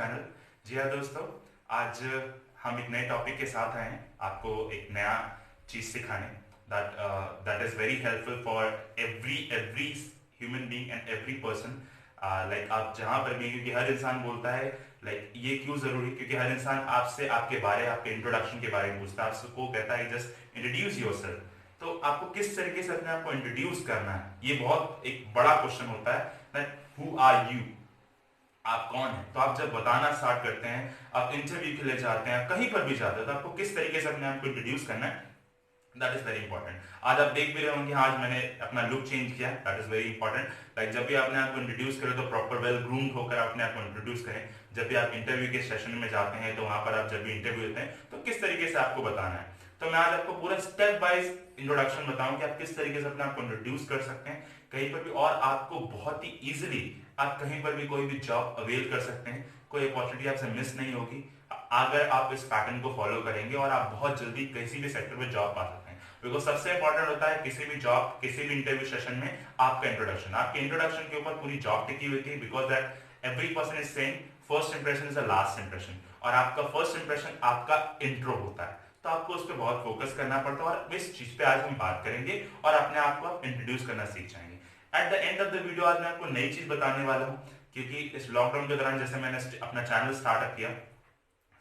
Channel. जी हाँ दोस्तों, आज हम एक नए टॉपिक के साथ आए हैं आपको एक नया चीज सिखाने that is very helpful for every human being and every person. Like आप जहां पर भी, क्योंकि हर इंसान बोलता है लाइक ये क्यों जरूरी, क्योंकि हर इंसान आपसे आपके बारे, आपके इंट्रोडक्शन के बारे में पूछता है, आपको कहता है जस्ट इंट्रोड्यूस योरसेल्फ। तो आपको किस तरीके से अपने आप को इंट्रोड्यूस करना है, ये बहुत एक बड़ा क्वेश्चन होता है दैट हु आर यू, आप कौन हैं। तो आप जब बताना स्टार्ट करते हैं, आप इंटरव्यू के लिए जाते हैं, कहीं पर भी जाते हैं, तो आपको किस तरीके से अपने आप को इंट्रोड्यूस करना है, दैट इज वेरी इंपॉर्टेंट। आज आप देख भी रहे होंगे, आज मैंने अपना लुक चेंज किया, that is very important. Like जब भी अपने आप को इंट्रोड्यूस करें तो प्रॉपर वेल ग्रूम्ड होकर अपने आप को इंट्रोड्यूस करें। जब भी आप इंटरव्यू के सेशन में जाते हैं, तो वहां पर आप जब भी इंटरव्यू देते हैं तो किस तरीके से आपको बताना है। तो मैं आज आपको पूरा स्टेप वाइज इंट्रोडक्शन बताऊं कि आप किस तरीके से अपने आप को इंट्रोड्यूस कर सकते हैं कहीं पर भी, और आपको बहुत ही इजीली आप कहीं पर भी कोई भी जॉब अवेल कर सकते हैं। कोई अपॉर्चुनिटी आपसे मिस नहीं होगी अगर आप इस पैटर्न को फॉलो करेंगे, और आप बहुत जल्दी किसी भी सेक्टर में जॉब पा सकते हैं। बिकॉज सबसे इंपॉर्टेंट होता है किसी भी जॉब, किसी भी इंटरव्यू सेशन में आपका इंट्रोडक्शन, आपके इंट्रोडक्शन के ऊपर पूरी जॉब टिकी हुई थी। Because that every person is saying first impression is the last impression, और आपका फर्स्ट इंप्रेशन आपका इंट्रो होता है। तो आपको उस पर बहुत फोकस करना पड़ता है, और इस चीज पे आज हम बात करेंगे और अपने आप को इंट्रोड्यूस करना सीख जाएंगे। At the end of the video आज मैं आपको नई चीज बताने वाला हूँ, क्योंकि इस लॉकडाउन के दौरान जैसे मैंने अपना चैनल स्टार्टअप किया,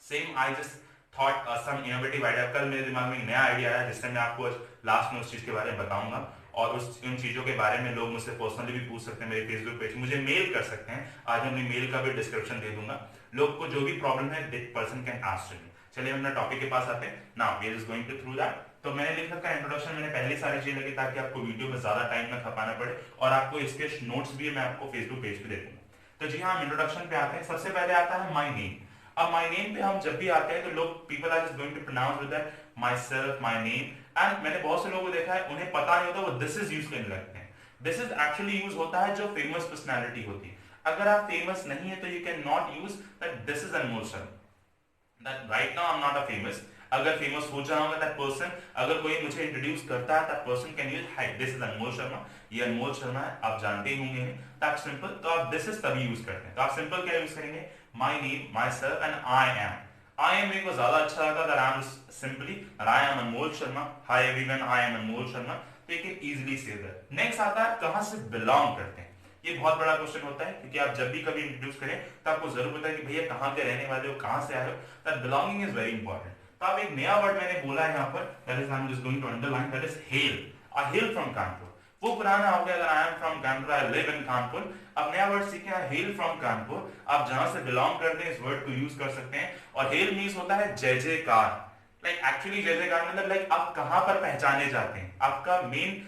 same I just thought some innovative idea. कल मेरे दिमाग में एक नया आइडिया आया जिससे मैं आपको लास्ट में उस चीज के बारे में बताऊंगा, और उन चीजों के बारे में लोग मुझसे पर्सनली भी पूछ सकते हैं, मेरे फेसबुक पेज मुझे मेल कर सकते हैं। आज मैं अपनी मेल का भी डिस्क्रिप्शन दे दूंगा। लोग को जो भी प्रॉब्लम है that person can ask me. चलिए हम अपना टॉपिक के पास आते हैं। Now we is going to through that. तो मैंने लिख रखा है इंट्रोडक्शन, मैंने पहले सारी चीजें लिखी ताकि आपको वीडियो में ज्यादा टाइम ना खपाना पड़े, और आपको इसके नोट्स भी मैं आपको फेसबुक पेज पे दे दूंगा। तो जी हाँ, हम इंट्रोडक्शन पे आते हैं। सबसे पहले आता है माय नेम। अब माय नेम पे हम जब भी आते हैं तो लोग, people are just going to pronounce with that my self, my name. And मैंने बहुत से लोगों को देखा है उन्हें पता नहीं होता, वो दिस इज यूज करने लगते हैं। दिस इज एक्चुअली यूज होता है जो फेमस पर्सनालिटी होती है। अगर आप फेमस नहीं है तो you can not use that this is Anmol Sharma, that right now I am not a famous. अगर फेमस हो जाऊंगा दैट पर्सन, अगर कोई मुझे इंट्रोड्यूस करता है that person can use hi this is Anmol Sharma, ये अनमोल शर्मा है, आप जानते ही होंगे दैट सिंपल। तो आप दिस इज तभी यूज करते हैं। तो आप सिंपल क्या यूज करेंगे, my name, myself and I am. I am मेरे को ज्यादा अच्छा लगा that I am simply I am Anmol Sharma, hi everyone I am Anmol Sharma. तो you can easily say that. Next आता है कहां से बिलोंग करते हैं। ये बहुत बड़ा क्वेश्चन होता है, क्योंकि आप जब भी कभी इंट्रोड्यूस करें तो आपको जरूर पता है कि भैया कहां के रहने वाले हो, कहां से आए हो। That belonging is very important. तो अब एक नया वर्ड मैंने बोला है यहाँ पर, that is I am just going to underline, that is hail. I hail from Kanpur. वो पुराना हो गया, अगर I am from Kanpur, I live in Kanpur. अब नया वर्ड सीखे, आई हेल फ्रॉम कानपुर। आप जहां से बिलोंग करते हैं इस वर्ड को यूज कर सकते हैं। और हेल मीन्स होता है जय जयकार। लाइक एक्चुअली जय जयकार मतलब लाइक आप कहां पर पहचाने जाते हैं, आपका मेन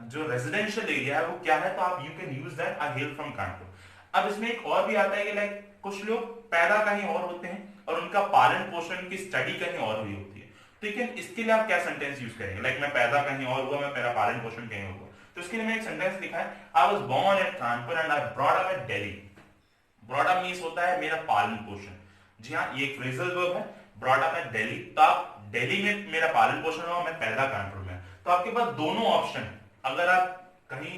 जो रेजिडेंशियल एरिया है वो क्या है, तो आप you can use that I hail from Kanpur. अब इसमें एक और भी आता है कि लाइक कुछ लोग पैदा कहीं और होते हैं और उनका पालन पोषण की स्टडी कहीं और हुई होती है। तो लेकिन इसके लिए आप क्या सेंटेंस यूज करेंगे, लाइक मैं पैदा कहीं और हुआ, मैं मेरा पालन पोषण कहीं और हुआ। तो इसके लिए मैं एक सेंटेंस लिखा है, I was born at Kanpur and I brought up at Delhi. Brought up means होता है मेरा पालन पोषण। जी हाँ, ये एक फ्रेजल वर्ब है, ब्रॉट अप एट दिल्ली। तो आप दिल्ली में मेरा पालन पोषण हुआ, मैं पैदा कानपुर में। तो आपके पास दोनों ऑप्शन है। अगर आप कहीं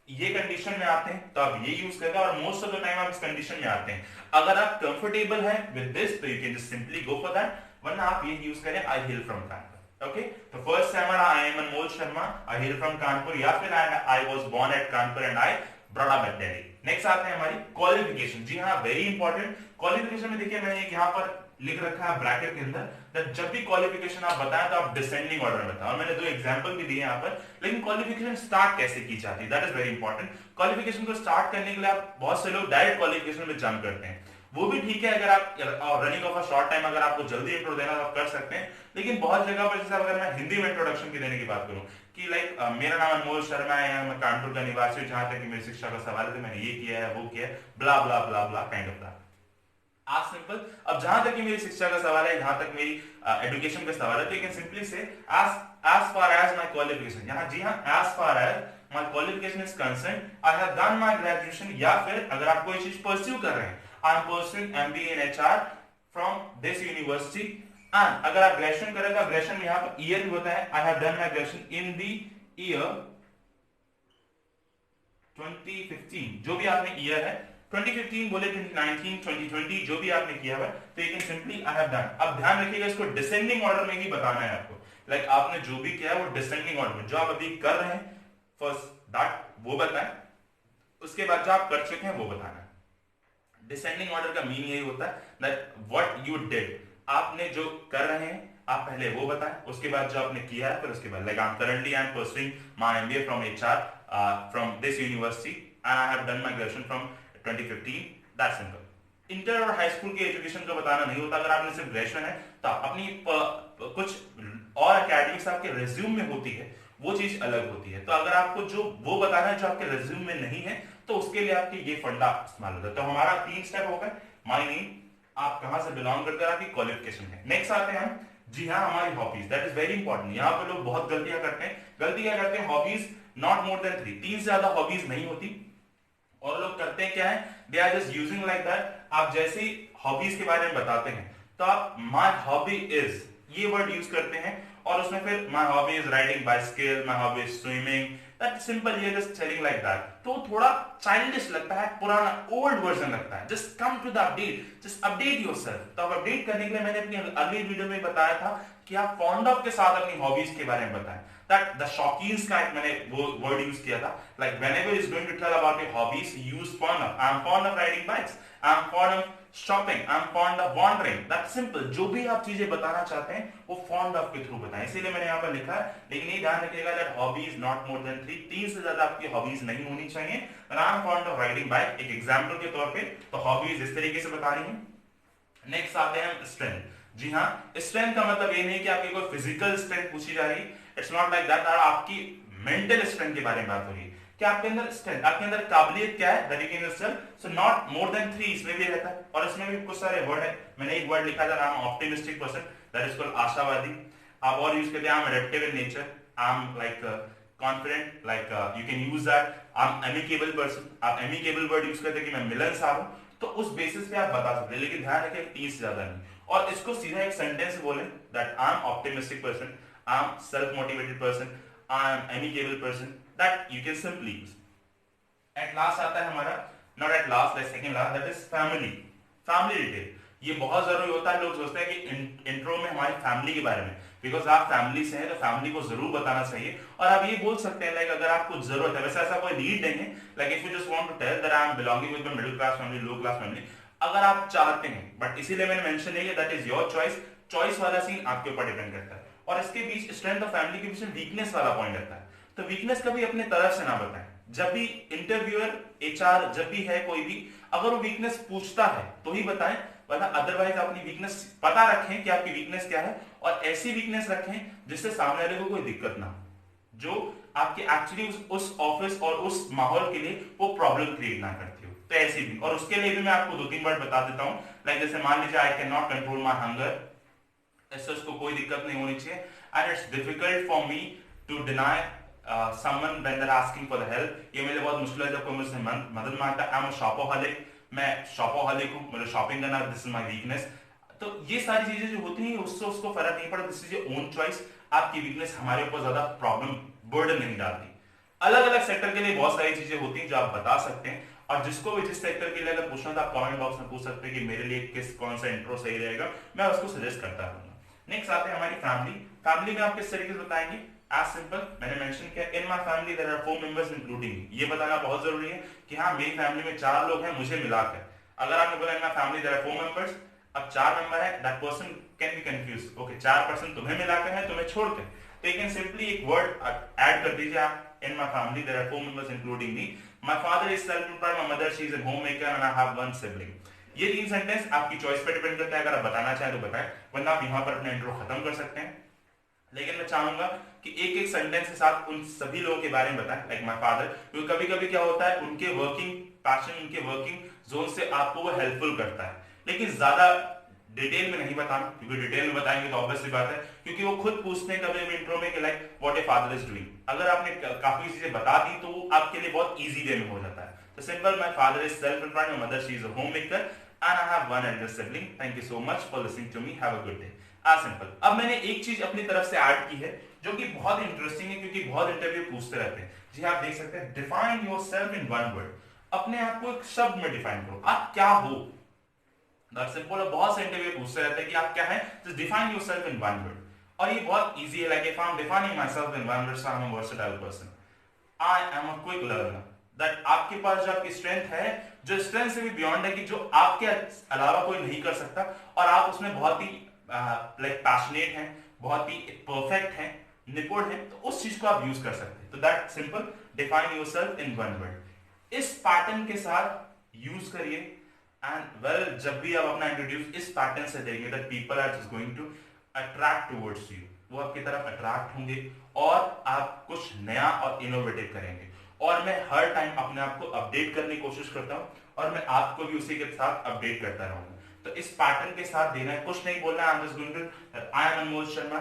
ये कंडीशन में आते हैं तो आप ये यूज करेंगे, और मोस्ट ऑफ द टाइम आप इस कंडीशन में आते हैं। अगर आप कंफर्टेबल हैं विद दिस तो you can just simply go for that, वरना आप ये यूज करें I hail from Kanpur. Okay, तो फर्स्ट है हमारा I am Anmol Sharma, I hail from Kanpur, या फिर I was born at Kanpur and I brought up at Delhi. Next आते हैं हमारी क्वालिफिकेशन। जी हाँ, वेरी इंपॉर्टेंट। क्वालिफिकेशन में देखिए मैंने यहाँ पर लिख रखा है ब्रैकेट के अंदर, जब भी क्वालिफिकेशन आप बताएं तो आप डिसेंडिंग ऑर्डर में बताएं। और मैंने दो एग्जांपल भी दिए यहाँ पर। लेकिन क्वालिफिकेशन स्टार्ट कैसे की जाती है, that is very important. Qualification को स्टार्ट करने के लिए आप, बहुत से लोग डायरेक्ट क्वालिफिकेशन में जंप करते हैं। वो भी ठीक है, अगर आप running of a short time, अगर आपको जल्दी इंट्रो देना तो आप कर सकते हैं। लेकिन बहुत जगह पर, जैसे अगर मैं हिंदी में इंट्रोडक्शन की देने की बात करूं कि लाइक मेरा नाम अनमोल शर्मा है, मैं कानपुर का निवासी हूं, जहां तक कि मेरी शिक्षा का सवाल है तो मैंने ये किया है, वो किया है, ब्ला ब्ला ब्ला ब्ला काइंड ऑफ दैट। आज सिंपल। अब जहां तक कि मेरी शिक्षा का सवाल है, जहां तक मेरी एजुकेशन का सवाल है, तो यू कैन सिंपली से as far as my qualification। यहां जी हां, as far as my qualification is concerned, I have done my graduation। या फिर अगर आप कोई चीज परस्यू कर रहे हैं, I am pursuing MBA in HR from this university। And अगर आप ग्रेजुएशन करें तो ग्रेजुएशन में यहाँ पर ईयर भी होता है, I have done my graduation in the year 2015। जो भी आपने ईयर है 2015 बोले 2019 2020 जो भी आपने किया हुआ तो you can simply I have done. अब ध्यान रखिएगा इसको डिसेंडिंग ऑर्डर में ही बताना है आपको। लाइक आपने जो भी किया है वो डिसेंडिंग ऑर्डर में, जो आप अभी कर रहे हैं फर्स्ट दैट वो बताएं, उसके बाद जो आप कर चुके हैं वो बताना है। डिसेंडिंग ऑर्डर का मीन यही होता है दैट व्हाट यू डिड, आपने जो कर रहे हैं आप पहले वो बताएं, उसके बाद जो आपने किया है फिर उसके बाद। Like I am pursuing my MBA from HR from this university and I have done my graduation from 2015, that's simple. Inter और हाई स्कूल की एजुकेशन का बताना नहीं होता। अगर आपने सिर्फ ग्रेजुएशन है तो अपनी कुछ और एकेडमिक्स आपके रिज्यूम में होती है, वो चीज अलग होती है। तो अगर आपको जो वो बताना है जो आपके रिज्यूम में नहीं है तो उसके लिए आपके ये फंडा इस्तेमाल होता है। तो हमारा 3 स्टेप हो गए, माय नेम, आप कहां से बिलोंग करते हैं, आपकी क्वालिफिकेशन है। नेक्स्ट आते हैं हम, जी हाँ, हमारी hobbies, that is very important. यहाँ पे लोग बहुत गलतियां करते हैं। गलती क्या करते हैं, हॉबीज नॉट मोर देन 3, 3 से ज्यादा हॉबीज नहीं होती। और लोग करते हैं क्या है, they are just using like that. आप जैसे ही हॉबीज के बारे में बताते हैं तो आप माय हॉबी इज ये वर्ड यूज करते हैं और उसमें फिर my hobby is riding bicycle, my hobby is swimming, that simple, ये जस्ट टेलिंग लाइक दैट। तो थोड़ा चाइल्डिश लगता है, पुराना ओल्ड वर्जन लगता है। Just come to the update, just update yourself. तो अब अपडेट करने के लिए मैंने अपनी अगली वीडियो में बताया था कि आप फॉन्ड ऑफ के साथ अपनी हॉबीज के बारे में बताएं। दैट द शौकीन्स का मैंने वो वर्ड यूज किया था। Like whenever is going to tell about your hobbies, use fond of. I am fond of riding bikes, I am fond of shopping, I am fond of wandering, that simple. जो भी आप चीजें बताना चाहते हैं वो फॉन्ड ऑफ के through बताएं। इसीलिए मैंने यहाँ पर लिखा है। लेकिन ये ध्यान रखिएगा that hobbies not more than 3, 3 से ज्यादा आपकी हॉबीज नहीं होनी चाहिए। आई am fond of riding bike एक एग्जांपल के तौर पे, तो हॉबीज इस तरीके से बतानी है। नेक्स्ट आते हैं स्ट्रेंथ। जी हाँ, स्ट्रेंथ का मतलब ये नहीं कि आपकी कोई फिजिकल स्ट्रेंथ पूछी जा रही है, इट्स नॉट लाइक दैट। आपकी मेंटल स्ट्रेंथ के बारे में बात हो रही है कि आपके अंदर स्ट्रेंथ, आपके अंदर काबिलियत क्या है, that you can sell. So not more than 3 इसमें भी रहता है। और इसमें भी कुछ सारे वर्ड है। मैंने एक वर्ड लिखा था, I am optimistic person, that is called आशावादी। आप और यूज करते हैं, I am adaptive in nature, I am like confident, like you can use that. I M amicable person, आप एमिकेबल वर्ड यूज करते हैं कि मैं मिलनसार हूं। तो उस बेसिस पे आप बता सकते हैं, लेकिन ध्यान रखें 3 से ज्यादा नहीं। और इसको सीधा एक सेंटेंस बोले that I M optimistic person, I am self motivated person, I am amicable person, that you can simply use. At last आता है हमारा, not at last, that second last, that is family. Family detail ये बहुत जरूरी होता है। लोग सोचते हैं कि इंट्रो में हमारी फैमिली के बारे में, बिकॉज आप फैमिली से हैं तो फैमिली को जरूर बताना चाहिए। और आप ये बोल सकते हैं लाइक अगर आपको जरूरत है, वैसे ऐसा कोई नीड नहीं है, like if you just want to tell that I am belonging with middle class family, low class family, अगर आप चाहते हैं, बट इसीलिए मैंने मेंशन नहीं किया, that is your choice. Choice वाला सीन आपके ऊपर डिपेंड करता है। और इसके बीच स्ट्रेंथ और फैमिली के बीच में वीकनेस वाला पॉइंट रहता है। तो वीकनेस कभी अपने तरफ से ना बताएं। जब भी इंटरव्यूअर, एचआर जब भी है कोई भी, अगर वो वीकनेस पूछता है तो ही बताएं, वरना अदरवाइज अपनी वीकनेस पता रखें कि आपकी वीकनेस क्या है, और ऐसी वीकनेस रखें जिससे सामने वाले को कोई दिक्कत ना हो, जो आपके एक्चुअली उस ऑफिस और उस माहौल के लिए वो प्रॉब्लम क्रिएट ना करती हो। तो ऐसी भी, और उसके लिए भी मैं आपको 2-3 वर्ड बता देता हूं। लाइक जैसे मान लीजिए I can not control my hunger, ऐसे उसको कोई दिक्कत नहीं होनी चाहिए। And it's difficult for me to deny someone when they're asking for the help, ये मेरे लिए बहुत मुश्किल है जब कोई मुझसे मदद मांगता है। आई एम अ शॉपोहॉलिक, मैं शॉपोहॉलिक हूं, मुझे शॉपिंग करना, दिस इज माय वीकनेस। तो ये सारी चीजें जो होती हैं उससे उसको फर्क नहीं पड़ता, this is your own choice. आपकी वीकनेस हमारे ऊपर ज्यादा प्रॉब्लम बर्डन नहीं डालती। अलग अलग सेक्टर के लिए बहुत सारी चीजें होती हैं जो आप बता सकते हैं, और जिसको भी जिस सेक्टर के लिए अगर पूछना था आप कमेंट बॉक्स में पूछ सकते हैं कि मेरे लिए कौन सा इंट्रो सही रहेगा, मैं उसको सजेस्ट करता रहूंगा। नेक्स्ट आते हैं हमारी फैमिली। फैमिली में आप किस तरीके से बताएंगे, एज सिंपल, मैंने मेंशन किया in my family there are 4 members including me. ये बताना बहुत जरूरी है कि हाँ मेरी फैमिली में 4 लोग हैं मुझे मिलाकर। अगर आपने बोला in my family there are 4 members, अब 4 मेंबर है, that person can be confuse, okay 4 person तुम्हें मिलाकर है, तुम्हें छोड़कर। तो यू कैन सिंपली एक वर्ड ऐड कर दीजिए आप, in my family there are 4 members including me, my father is self employed, my mother she is a homemaker and I have 1 sibling. ये 3 सेंटेंस आपकी चॉइस पे डिपेंड करता है। अगर आप बताना चाहें तो बताएं, वरना आप यहां पर अपना इंट्रो खत्म कर सकते हैं। लेकिन मैं चाहूंगा कि एक एक सेंटेंस के साथ उन सभी लोगों के बारे में बताएं, लाइक माय फादर, क्योंकि कभी कभी क्या होता है उनके वर्किंग पैशन, उनके वर्किंग जोन से आपको वो हेल्पफुल करता है। लेकिन ज्यादा डिटेल में नहीं बताना, क्योंकि डिटेल में बताएंगे तो ऑब्वियसली बात है, क्योंकि वो खुद पूछते हैं कभी इंट्रो में कि like what a father is doing. अगर आपने काफी चीजें बता दी तो वो आपके लिए बहुत इजी वे में हो जाता है। तो simple, my father is self employed, my mother she is a homemaker and I have 1 elder sibling. Thank you so much for listening to me. Have a good day. As simple. अब मैंने एक चीज अपनी तरफ से add की है जो कि बहुत इंटरेस्टिंग है, क्योंकि बहुत इंटरव्यू पूछते रहते हैं। जी आप देख सकते हैं, डिफाइन योरसेल्फ इन 1 word। अपने आप को एक शब्द में डिफाइन करो, आप क्या हो। That's simple. बहुत से इंटरव्यू पूछते रहते हैं कि आप क्या हैं, just define yourself in one word. और ये बहुत इजी है, like if I am defining my self in one word, so I am a versatile person, I am a quick learner. That आपके पास जो आपकी स्ट्रेंथ है, जो स्ट्रेंथ से भी बियॉन्ड है, कि जो आपके अलावा कोई नहीं कर सकता, और आप उसमें बहुत ही लाइक पैशनेट हैं, बहुत ही परफेक्ट हैं, निपुण हैं, तो उस चीज को आप यूज कर सकते हैं। तो that simple, define yourself in one word. इस पैटर्न के साथ यूज करिए, एंड वेल जब भी आप अपना इंट्रोड्यूस इस पैटर्न से देंगे, that people are just going to attract towards you, वो आपकी तरफ अट्रैक्ट होंगे और आप कुछ नया और इनोवेटिव करेंगे। और मैं हर टाइम अपने आप को अपडेट करने की कोशिश करता हूं, और मैं आपको भी उसी के साथ अपडेट करता रहूंगा। तो इस पैटर्न के साथ देना है, कुछ नहीं बोलना, I am just going to, I am Anmol Sharma,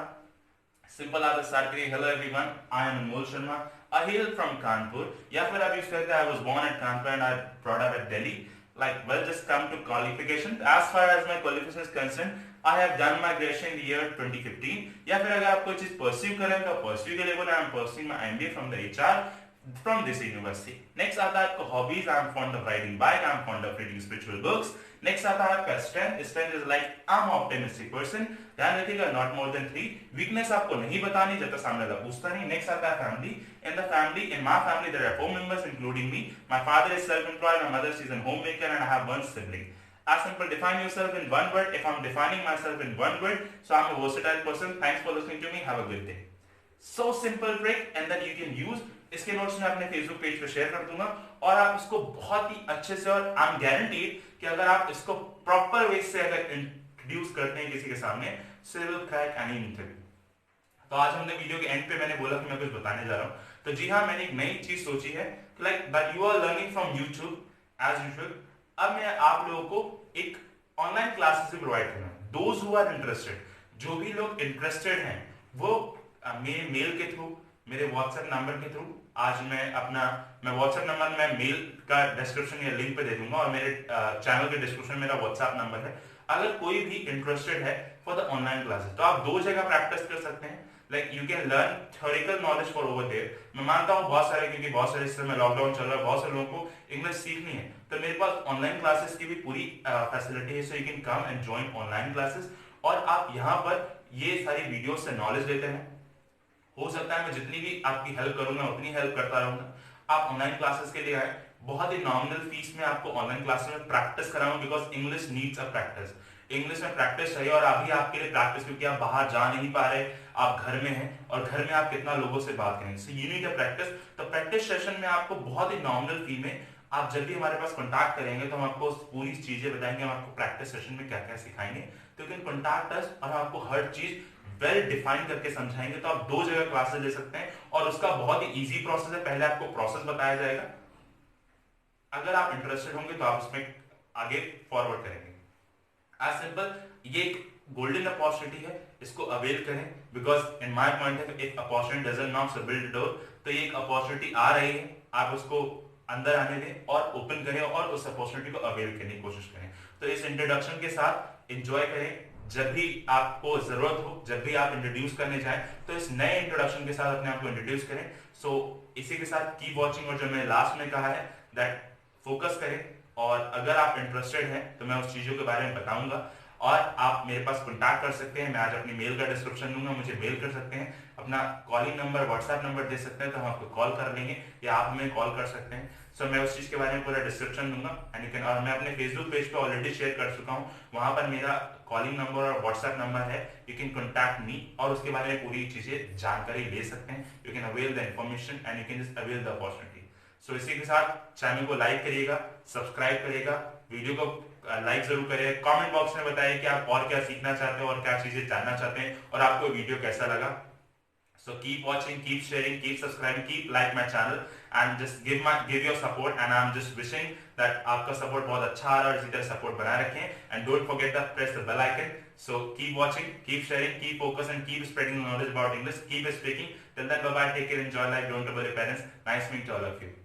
simple आप स्टार्ट करिए, hello everyone, I am Anmol Sharma, I hail from Kanpur, या फिर आप यूज करते हैं I was born at Kanpur and I brought up at Delhi, like well just come to qualification, as far as my qualification is concerned, I have done my graduation in the year 2015। या फिर अगर आप कोई चीज pursue करें तो pursue के लिए बोला, I am pursuing my MBA from the HR from this university। Next आता है आपको hobbies, I am fond of riding bike, I am fond of reading spiritual books. Next आता है आपका strength, strength is like I am optimistic person, ध्यान रखिएगा not more than 3। Weakness आपको नहीं बतानी जब तक सामने वाला पूछता नहीं। नेक्स्ट आता है family, in the family, in my family there are 4 members including me, my father is self-employed, my mother is a homemaker and I have one sibling। As simple, define yourself in one word. If I'm defining myself in one word, so I'm a versatile person। Thanks for listening to me, have a good day। So simple trick, and that you can use। इसके notes मैं अपने Facebook page पे share कर दूंगा, और आप इसको बहुत ही अच्छे से, और आई एम गारंटीड कि अगर आप इसको प्रॉपर वे से अगर इंट्रोड्यूस करते हैं किसी के सामने, so you will crack any interview. तो आज हमने वीडियो के एंड पे मैंने बोला कि मैं कुछ बताने जा रहा हूं, तो जी हाँ, मैंने एक नई चीज सोची है, like that you are learning from YouTube as usual. अब मैं आप लोगों को एक ऑनलाइन क्लासेस भी प्रोवाइड करूंगा, दोज हु आर इंटरेस्टेड, जो भी लोग इंटरेस्टेड हैं वो मेरे मेल के थ्रू, मेरे व्हाट्सएप नंबर के थ्रू, आज मैं व्हाट्सएप नंबर मैं मेल का डिस्क्रिप्शन या लिंक पे दे दूंगा, और मेरे चैनल के डिस्क्रिप्शन में मेरा व्हाट्सएप नंबर है। अगर कोई भी इंटरेस्टेड है फॉर द ऑनलाइन क्लासेस, तो आप 2 जगह प्रैक्टिस कर सकते हैं। Like you can learn theoretical knowledge for over there. मैं मानता हूँ बहुत सारे, क्योंकि बहुत सारे इस समय लॉकडाउन चल रहा है, बहुत सारे लोगों को इंग्लिश सीखनी है, तो मेरे पास ऑनलाइन क्लासेस की भी पूरी फैसिलिटी है, so you can come and join online classes, और आप यहाँ पर ये सारी वीडियो से नॉलेज लेते हैं। हो सकता है मैं जितनी भी आपकी हेल्प करूंगा उतनी हेल्प करता रहूंगा। आप ऑनलाइन क्लासेस के लिए आए, बहुत ही नॉमिनल फीस में आपको ऑनलाइन क्लासेस में प्रैक्टिस कराऊंगा, because English needs a practice. English में प्रैक्टिस चाहिए, और अभी आपके लिए प्रैक्टिस, क्योंकि आप बाहर जा नहीं पा रहे, आप घर में हैं, और घर में आप कितना लोगों से बात करेंगे, so you need a practice. तो प्रैक्टिस सेशन में आपको बहुत ही नॉमिनल फी में, आप जब भी हमारे पास कॉन्टैक्ट करेंगे तो हम आपको पूरी चीजें बताएंगे, हम आपको प्रैक्टिस सेशन में क्या क्या सिखाएंगे, तो यू कैन कॉन्टैक्ट अस, और आपको हर चीज वेल डिफाइन करके समझाएंगे। तो आप 2 जगह क्लासेस ले सकते हैं, और उसका बहुत ही इजी प्रोसेस है। पहले आपको प्रोसेस बताया जाएगा, अगर आप इंटरेस्टेड होंगे तो आप उसमें आगे फॉरवर्ड करेंगे। एज सिंपल, ये एक गोल्डन अपॉर्चुनिटी है, इसको अवेल करें, because in my point of if opportunity doesn't knock so build door, तो ये एक अपॉर्चुनिटी आ रही है, आप उसको अंदर आने दें और ओपन करें, और उस अपॉर्चुनिटी को अवेल करने की कोशिश करें। तो इस इंट्रोडक्शन के साथ एंजॉय करें, जब भी आपको जरूरत हो, जब भी आप इंट्रोड्यूस करने जाएं, तो इस नए इंट्रोडक्शन के साथ अपने आप को इंट्रोड्यूस करें। सो इसी के साथ कीप वॉचिंग, और जो मैंने लास्ट में कहा है दैट फोकस करें, और अगर आप इंटरेस्टेड हैं तो मैं उस चीजों के बारे में बताऊंगा, और आप मेरे पास कॉन्टैक्ट कर सकते हैं। मैं आज अपनी मेल का डिस्क्रिप्शन दूंगा, मुझे मेल कर सकते हैं, अपना कॉलिंग नंबर, व्हाट्सएप नंबर दे सकते हैं, तो हम आपको कॉल कर लेंगे, या आप हमें कॉल कर सकते हैं। सो मैं उस चीज के बारे में पूरा डिस्क्रिप्शन दूंगा, एंड यू कैन, और मैं अपने फेसबुक पेज पे ऑलरेडी शेयर कर चुका हूँ, वहां पर मेरा कॉलिंग नंबर और व्हाट्सएप नंबर है, यू कैन कॉन्टैक्ट मी, और उसके बारे में पूरी चीजें जानकारी ले सकते हैं। You can avail the information and you can just avail the opportunity. So इसी के साथ चैनल को लाइक करिएगा, सब्सक्राइब करिएगा, वीडियो को लाइक जरूर करिए, कमेंट बॉक्स में बताइए कि आप और क्या सीखना चाहते हो और क्या चीजें जानना चाहते हैं, और आपको वीडियो कैसा लगा। So keep watching, keep sharing, keep subscribing, keep like my channel, and just give your support, and I'm just wishing that आपका support बहुत अच्छा आ रहा है, और इसी तरह support बनाए रखें, and don't forget to press the bell icon। So keep watching, keep sharing, keep focus, and keep spreading knowledge about English, keep speaking। Till then, bye bye, take care, enjoy life, don't trouble your parents। Nice meeting to all of you।